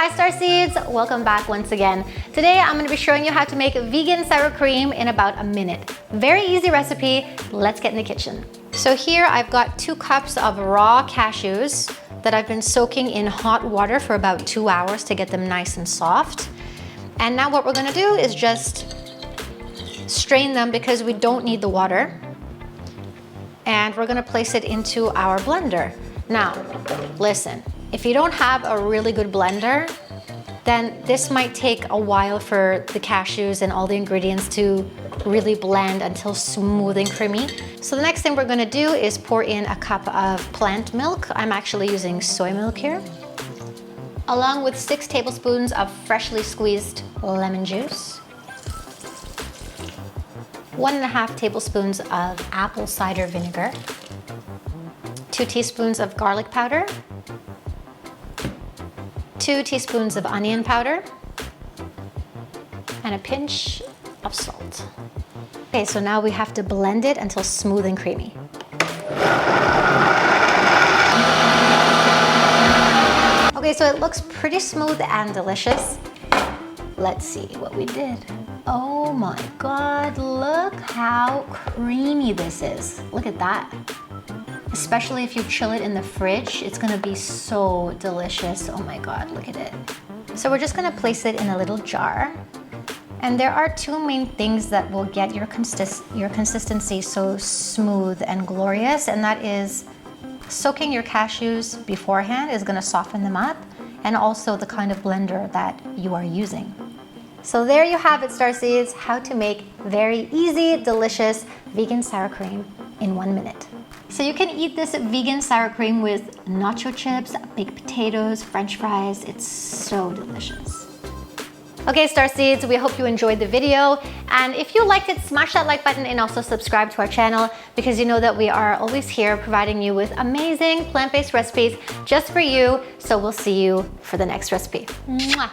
Hi Starseeds, welcome back once again. Today I'm going to be showing you how to make vegan sour cream in about a minute. Very easy recipe, let's get in the kitchen. So here I've got 2 cups of raw cashews that I've been soaking in hot water for about 2 hours to get them nice and soft. And now what we're going to do is just strain them because we don't need the water. And we're going to place it into our blender. Now, listen. If you don't have a really good blender, then this might take a while for the cashews and all the ingredients to really blend until smooth and creamy. So the next thing we're gonna do is pour in a cup of plant milk. I'm actually using soy milk here, along with 6 tablespoons of freshly squeezed lemon juice, 1.5 tablespoons of apple cider vinegar, 2 teaspoons of garlic powder, 2 teaspoons of onion powder, and a pinch of salt. Okay, so now we have to blend it until smooth and creamy. Okay, so it looks pretty smooth and delicious. Let's see what we did. Oh my God, look how creamy this is. Look at that. Especially if you chill it in the fridge, it's gonna be so delicious. Oh my God, look at it. So we're just gonna place it in a little jar. And there are 2 main things that will get your consistency so smooth and glorious, and that is soaking your cashews beforehand is gonna soften them up, and also the kind of blender that you are using. So there you have it, Starseeds, how to make very easy, delicious vegan sour cream in 1 minute. So you can eat this vegan sour cream with nacho chips, baked potatoes, French fries. It's so delicious. Okay, Starseeds, we hope you enjoyed the video. And if you liked it, smash that like button and also subscribe to our channel because you know that we are always here providing you with amazing plant-based recipes just for you. So we'll see you for the next recipe. Mwah!